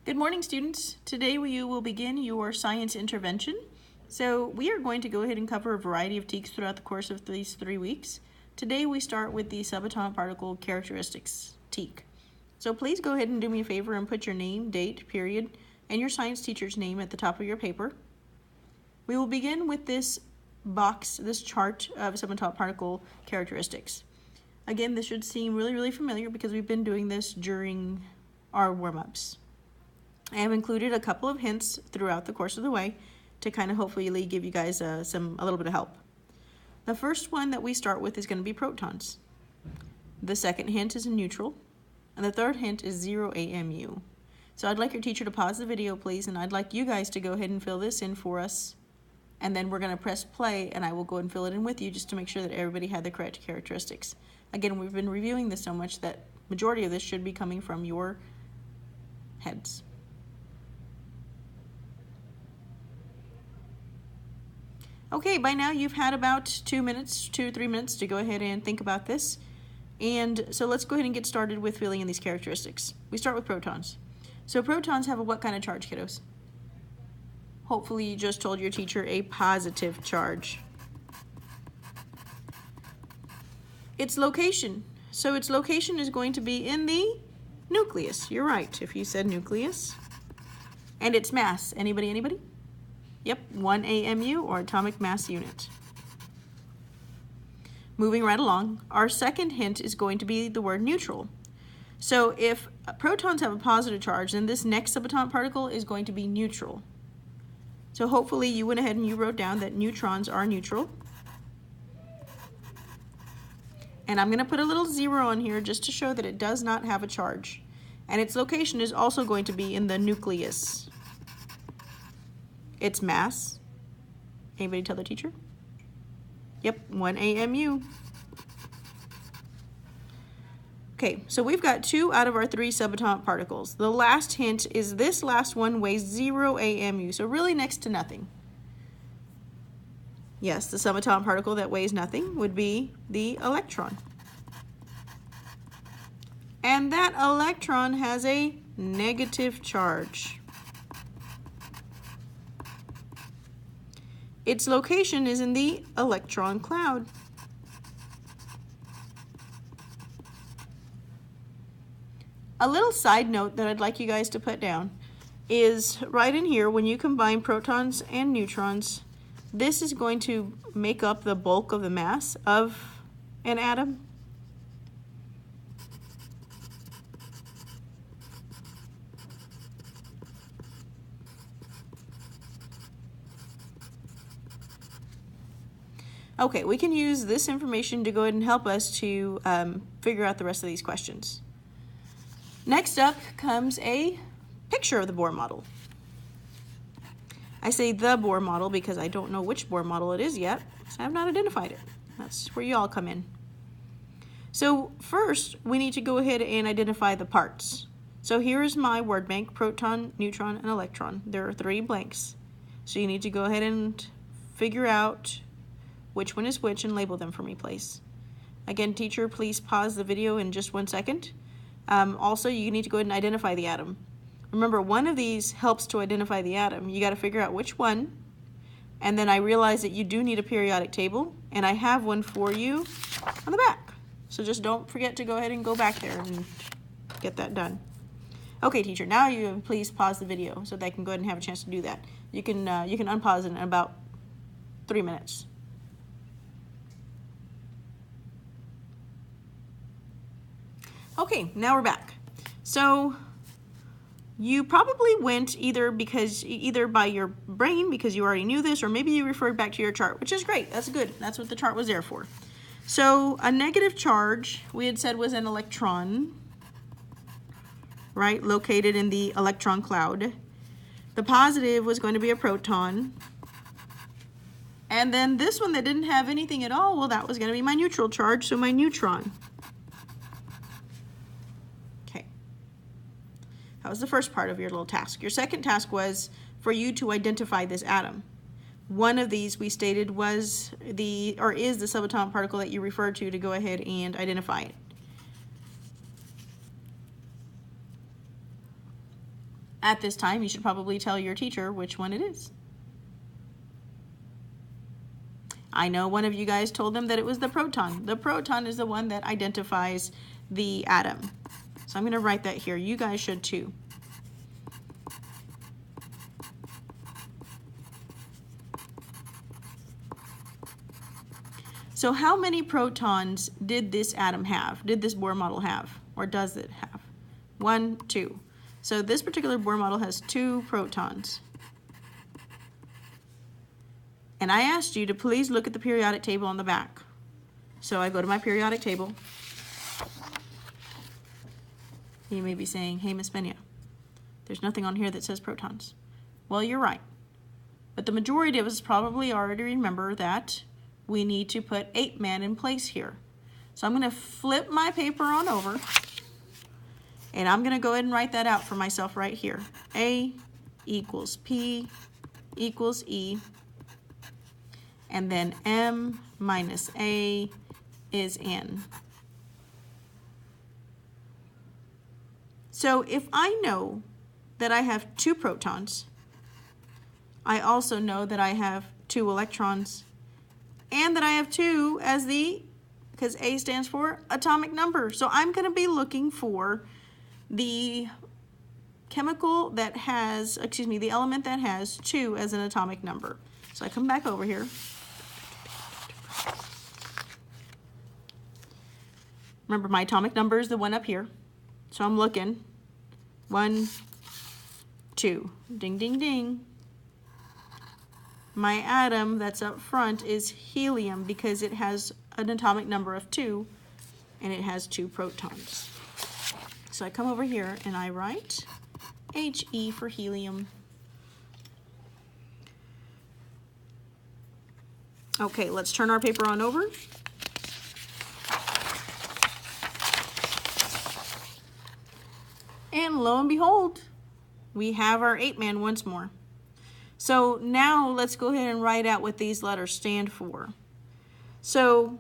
Good morning, students. Today you will begin your science intervention. So we are going to go ahead and cover a variety of TEKs throughout the course of these 3 weeks. Today we start with the subatomic particle characteristics TEK. So please go ahead and do me a favor and put your name, date, period, and your science teacher's name at the top of your paper. We will begin with this box, this chart of subatomic particle characteristics. Again, this should seem really familiar because we've been doing this during our warm-ups. I have included a couple of hints throughout the course of the way to kind of hopefully give you guys a little bit of help. The first one that we start with is going to be protons. The second hint is a neutral, and the third hint is 0 AMU. So I'd like your teacher to pause the video, please, and I'd like you guys to go ahead and fill this in for us, and then we're going to press play, and I will go and fill it in with you just to make sure that everybody had the correct characteristics. Again, we've been reviewing this so much that majority of this should be coming from your heads. Okay, by now you've had about 2 to 3 minutes to go ahead and think about this. And so let's go ahead and get started with filling in these characteristics. We start with protons. So protons have a what kind of charge, kiddos? Hopefully you just told your teacher a positive charge. Its location. So its location is going to be in the nucleus. You're right, if you said nucleus. And its mass. Anybody? Yep, 1 AMU, or atomic mass unit. Moving right along, our second hint is going to be the word neutral. So if protons have a positive charge, then this next subatomic particle is going to be neutral. So hopefully you went ahead and you wrote down that neutrons are neutral. And I'm going to put a little 0 on here just to show that it does not have a charge. And its location is also going to be in the nucleus. Its mass, anybody tell the teacher? Yep, 1 AMU. Okay, so we've got 2 out of our 3 subatomic particles. The last hint is this last one weighs 0 AMU, so really next to nothing. Yes, the subatomic particle that weighs nothing would be the electron. And that electron has a negative charge. Its location is in the electron cloud. A little side note that I'd like you guys to put down is right in here, when you combine protons and neutrons, this is going to make up the bulk of the mass of an atom. Okay, we can use this information to go ahead and help us to figure out the rest of these questions. Next up comes a picture of the Bohr model. I say the Bohr model because I don't know which Bohr model it is yet, so I have not identified it. That's where you all come in. So first, we need to go ahead and identify the parts. So here is my word bank: proton, neutron, and electron. There are 3 blanks. So you need to go ahead and figure out which one is which and label them for me, please. Again, teacher, please pause the video in just 1 second. Also, you need to go ahead and identify the atom. Remember, one of these helps to identify the atom. You got to figure out which one. And then I realize that you do need a periodic table, and I have one for you on the back. So just don't forget to go ahead and go back there and get that done. Okay, teacher, now you please pause the video so that I can go ahead and have a chance to do that. You can unpause it in about 3 minutes. Okay, now we're back. So you probably went either by your brain because you already knew this, or maybe you referred back to your chart, which is great. That's good. That's what the chart was there for. So a negative charge, we had said, was an electron, right, located in the electron cloud. The positive was going to be a proton. And then this one that didn't have anything at all, well, that was going to be my neutral charge, so my neutron. That was the first part of your little task. Your second task was for you to identify this atom. One of these we stated was is the subatomic particle that you referred to go ahead and identify it. At this time, you should probably tell your teacher which one it is. I know one of you guys told them that it was the proton. The proton is the one that identifies the atom. So I'm going to write that here. You guys should too. So how many protons did this atom have? Did this Bohr model have? Or does it have? 1, 2. So this particular Bohr model has 2 protons. And I asked you to please look at the periodic table on the back. So I go to my periodic table. You may be saying, hey, Miss Benya, there's nothing on here that says protons. Well, you're right. But the majority of us probably already remember that we need to put 8 man in place here. So I'm going to flip my paper on over, and I'm going to go ahead and write that out for myself right here. A equals P equals E, and then M minus A is N. So if I know that I have 2 protons, I also know that I have 2 electrons, and that I have 2 as because A stands for atomic number. So I'm going to be looking for the chemical that has, the element that has 2 as an atomic number. So I come back over here. Remember, my atomic number is the one up here. So I'm looking. 1, 2. Ding, ding, ding. My atom that's up front is helium because it has an atomic number of 2 and it has 2 protons. So I come over here and I write He for helium. Okay, let's turn our paper on over. And lo and behold, we have our 8 man once more. So now let's go ahead and write out what these letters stand for. So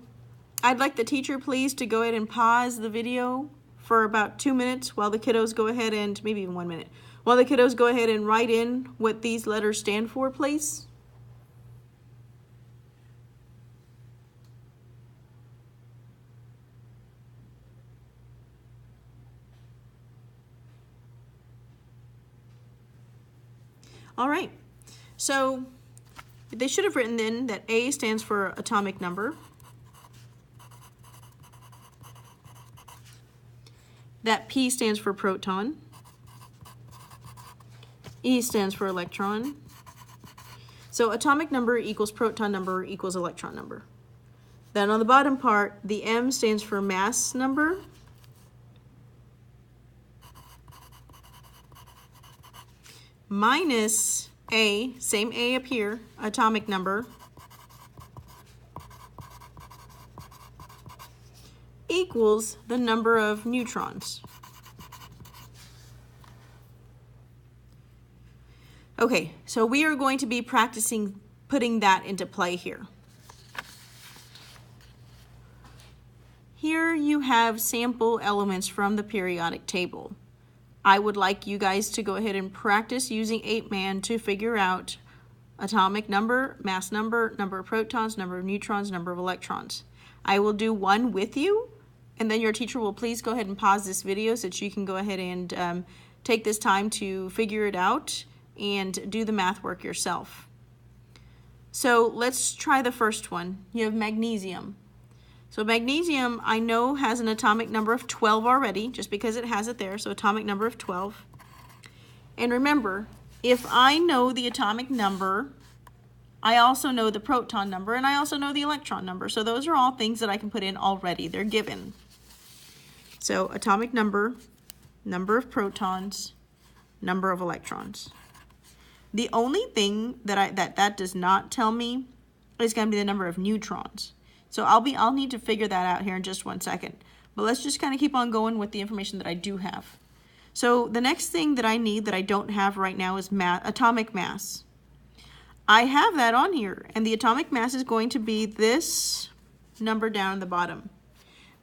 I'd like the teacher please to go ahead and pause the video for about 2 minutes while the kiddos go ahead and, maybe even 1 minute, while the kiddos go ahead and write in what these letters stand for, please. All right. So they should have written in that A stands for atomic number, that P stands for proton, E stands for electron. So atomic number equals proton number equals electron number. Then on the bottom part, the M stands for mass number, minus A, same A up here, atomic number, equals the number of neutrons. Okay, so we are going to be practicing putting that into play here. Here you have sample elements from the periodic table. I would like you guys to go ahead and practice using 8 man to figure out atomic number, mass number, number of protons, number of neutrons, number of electrons. I will do one with you, and then your teacher will please go ahead and pause this video so that you can go ahead and take this time to figure it out and do the math work yourself. So let's try the first one. You have magnesium. So magnesium, I know, has an atomic number of 12 already, just because it has it there, so atomic number of 12. And remember, if I know the atomic number, I also know the proton number, and I also know the electron number. So those are all things that I can put in already. They're given. So atomic number, number of protons, number of electrons. The only thing that that does not tell me is going to be the number of neutrons. So I'll need to figure that out here in just 1 second. But let's just kind of keep on going with the information that I do have. So the next thing that I need that I don't have right now is atomic mass. I have that on here, and the atomic mass is going to be this number down at the bottom.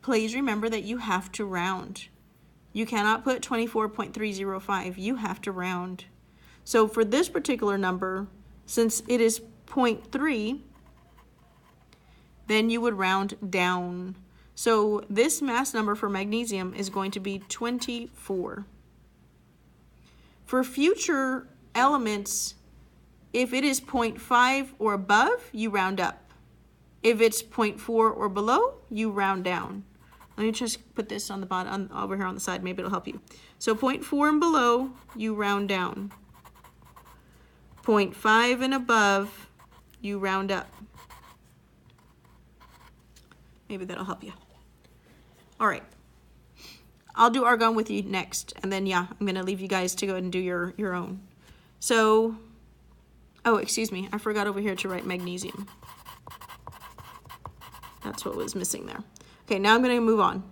Please remember that you have to round. You cannot put 24.305. You have to round. So for this particular number, since it is 0.3, then you would round down. So this mass number for magnesium is going to be 24. For future elements, if it is 0.5 or above, you round up. If it's 0.4 or below, you round down. Let me just put this on the bottom, over here on the side, maybe it'll help you. So 0.4 and below, you round down. 0.5 and above, you round up. Maybe that'll help you. All right. I'll do argon with you next, and then yeah, I'm gonna leave you guys to go ahead and do your own. So, oh, excuse me, I forgot over here to write magnesium. That's what was missing there. Okay, now I'm gonna move on.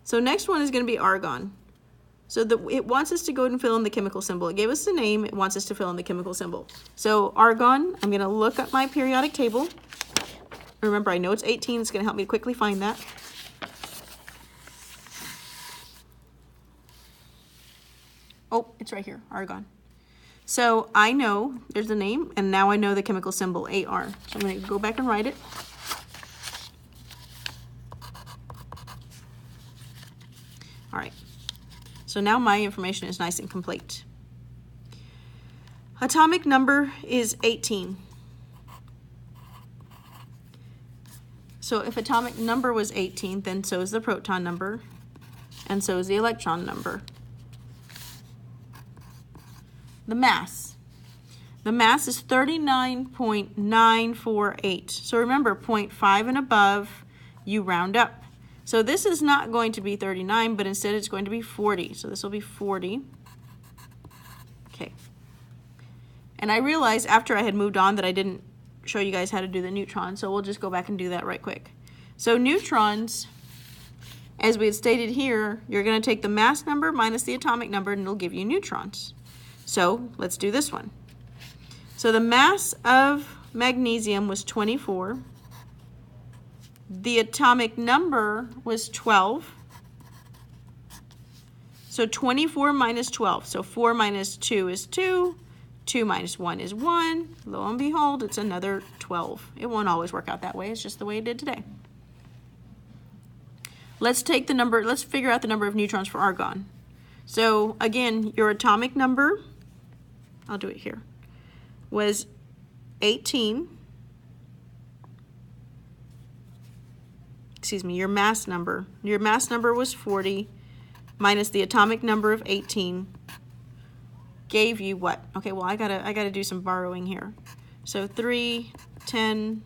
So next one is gonna be argon. So it wants us to go ahead and fill in the chemical symbol. It gave us the name, it wants us to fill in the chemical symbol. So argon, I'm gonna look up my periodic table. Remember, I know it's 18, it's gonna help me quickly find that. Oh, it's right here, argon. So I know there's a name, and now I know the chemical symbol, AR. So I'm gonna go back and write it. All right, so now my information is nice and complete. Atomic number is 18. So if atomic number was 18, then so is the proton number, and so is the electron number. The mass. The mass is 39.948. So remember, 0.5 and above, you round up. So this is not going to be 39, but instead it's going to be 40. So this will be 40. Okay. And I realized after I had moved on that I didn't show you guys how to do the neutrons, so we'll just go back and do that right quick. So neutrons, as we had stated here, you're going to take the mass number minus the atomic number, and it'll give you neutrons. So let's do this one. So the mass of magnesium was 24. The atomic number was 12. So 24 minus 12. So 4 minus 2 is 2. 2 minus 1 is 1. Lo and behold, it's another 12. It won't always work out that way. It's just the way it did today. Let's take the number, let's figure out the number of neutrons for argon. So again, your atomic number, I'll do it here, was 18. Excuse me, your mass number. Your mass number was 40 minus the atomic number of 18 gave you what? Okay, well I gotta do some borrowing here. So 3, 10,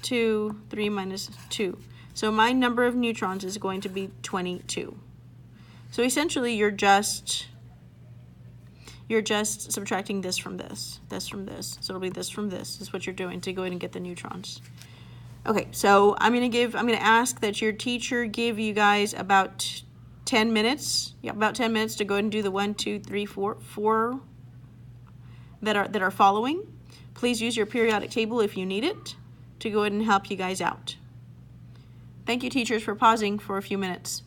2, 3 minus 2. So my number of neutrons is going to be 22. So essentially you're just subtracting this from this, this from this. So it'll be this from this. This is what you're doing to go ahead and get the neutrons. Okay, so I'm gonna ask that your teacher give you guys about 10 minutes. Yeah, about 10 minutes to go ahead and do the 1, 2, 3, 4 that are following. Please use your periodic table if you need it to go ahead and help you guys out. Thank you, teachers, for pausing for a few minutes.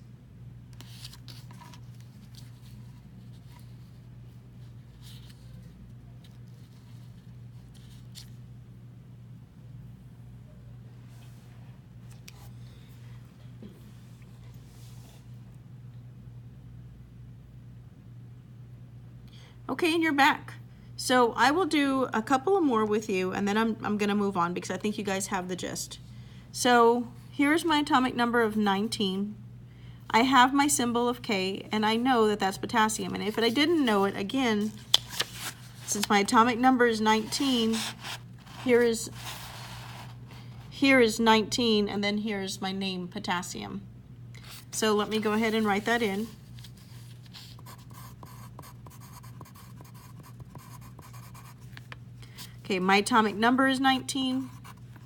Okay, and you're back. So I will do a couple more with you, and then I'm going to move on because I think you guys have the gist. So here's my atomic number of 19. I have my symbol of K, and I know that that's potassium. And if I didn't know it, again, since my atomic number is 19, here is 19, and then here's my name, potassium. So let me go ahead and write that in. Okay, my atomic number is 19,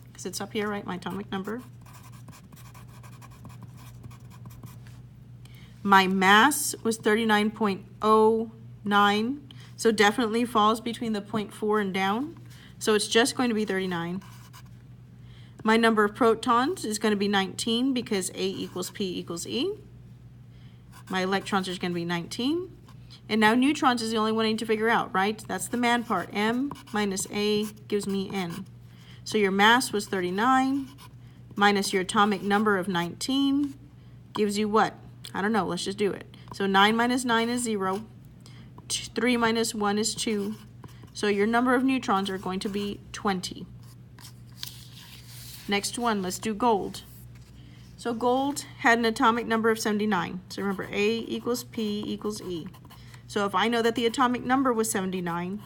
because it's up here, right? My atomic number. My mass was 39.09, so definitely falls between the 0.4 and down. So it's just going to be 39. My number of protons is going to be 19 because A equals P equals E. My electrons are going to be 19. And now neutrons is the only one I need to figure out, right? That's the man part. M minus A gives me N. So your mass was 39 minus your atomic number of 19 gives you what? I don't know. Let's just do it. So 9 minus 9 is 0. 3 minus 1 is 2. So your number of neutrons are going to be 20. Next one, let's do gold. So gold had an atomic number of 79. So remember, A equals P equals E. So if I know that the atomic number was 79,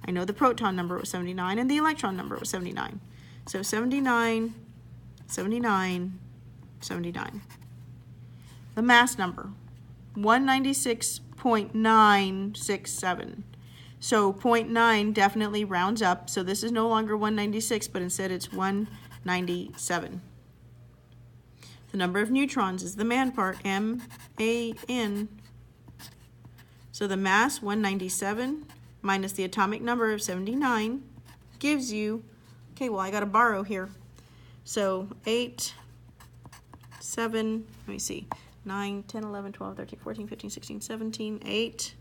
I know the proton number was 79 and the electron number was 79. So 79, 79, 79. The mass number, 196.967. So 0.9 definitely rounds up. So this is no longer 196, but instead it's 197. The number of neutrons is the man part, M-A-N. So the mass, 197, minus the atomic number of 79, gives you, okay, well, I got to borrow here. So 8, 7, let me see, 9, 10, 11, 12, 13, 14, 15, 16, 17, 8.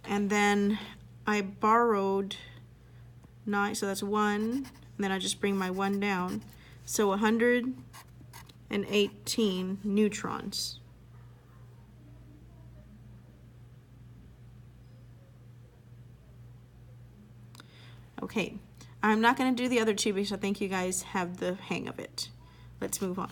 And then I borrowed 9, so that's 1, and then I just bring my 1 down. So 118 neutrons. Okay, I'm not going to do the other two because I think you guys have the hang of it. Let's move on.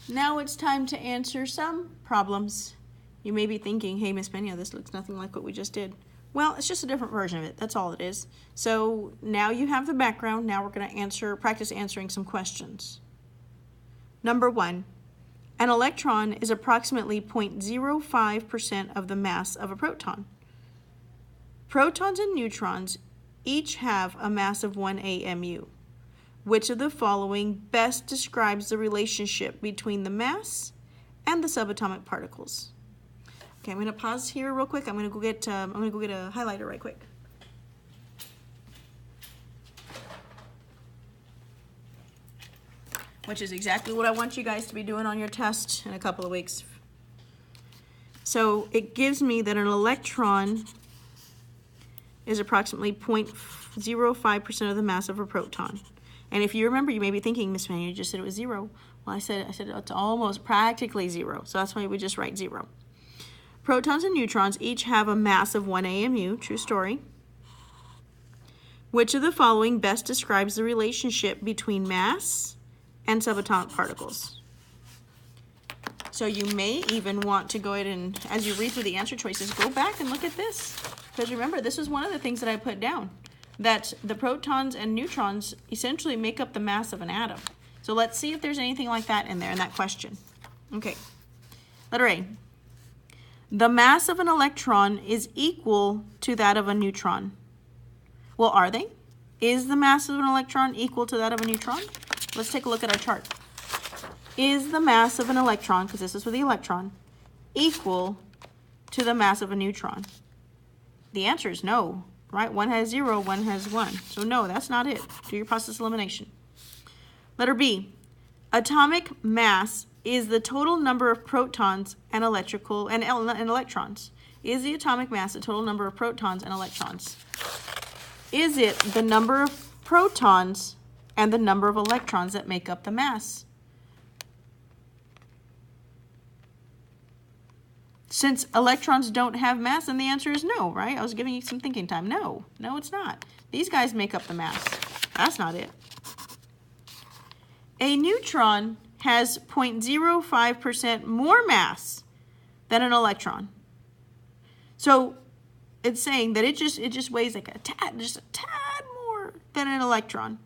Now it's time to answer some problems. You may be thinking, hey, Miss Pena, this looks nothing like what we just did. Well, it's just a different version of it. That's all it is. So now you have the background. Now we're going to practice answering some questions. Number 1. An electron is approximately 0.05% of the mass of a proton. Protons and neutrons each have a mass of 1 AMU. Which of the following best describes the relationship between the mass and the subatomic particles? Okay, I'm going to pause here real quick. I'm going to go get a highlighter right quick. Which is exactly what I want you guys to be doing on your test in a couple of weeks. So it gives me that an electron is approximately 0.05% of the mass of a proton. And if you remember, you may be thinking, Miss Manny, you just said it was 0. Well, I said it's almost practically 0. So that's why we just write 0. Protons and neutrons each have a mass of 1 AMU, true story. Which of the following best describes the relationship between mass and subatomic particles? So you may even want to go ahead and, as you read through the answer choices, go back and look at this. Because remember, this is one of the things that I put down, that the protons and neutrons essentially make up the mass of an atom. So let's see if there's anything like that in there in that question. Okay, letter A. The mass of an electron is equal to that of a neutron. Well, are they? Is the mass of an electron equal to that of a neutron? Let's take a look at our chart. Is the mass of an electron, because this is for the electron, equal to the mass of a neutron? The answer is no, right? One has 0, one has 1. So no, that's not it. Do your process elimination. Letter B. Atomic mass is the total number of protons and electrons. Is the atomic mass the total number of protons and electrons? Is it the number of protons and the number of electrons that make up the mass? Since electrons don't have mass, then the answer is no, right? I was giving you some thinking time. No, it's not. These guys make up the mass. That's not it. A neutron has 0.05% more mass than an electron. So it's saying that it just weighs like just a tad more than an electron.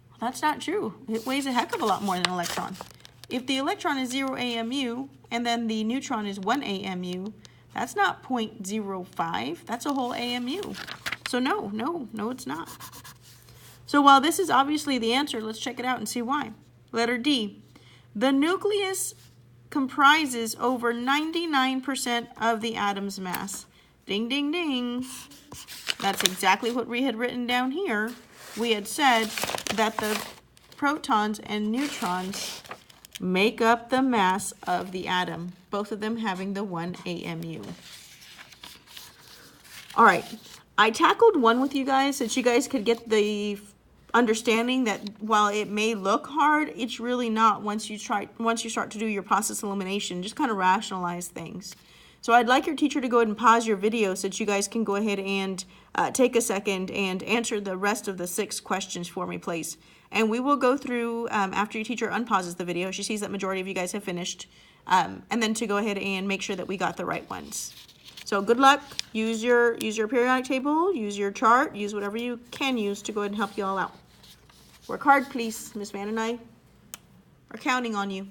Well, that's not true. It weighs a heck of a lot more than an electron. If the electron is 0 AMU and then the neutron is 1 AMU, that's not 0.05. That's a whole AMU. So no, it's not. So while this is obviously the answer, let's check it out and see why. Letter D. The nucleus comprises over 99% of the atom's mass. Ding, ding, ding. That's exactly what we had written down here. we had said that the protons and neutrons make up the mass of the atom, both of them having the 1 AMU. All right, I tackled one with you guys so that you guys could get the understanding that while it may look hard, it's really not once you start to do your process elimination, just kind of rationalize things. So I'd like your teacher to go ahead and pause your video so that you guys can go ahead and take a second and answer the rest of the 6 questions for me, please. And we will go through after your teacher unpauses the video. She sees that majority of you guys have finished. And then to go ahead and make sure that we got the right ones. So good luck. Use your periodic table, use your chart, use whatever you can use to go ahead and help you all out. Work hard, please. Miss Van and I are counting on you.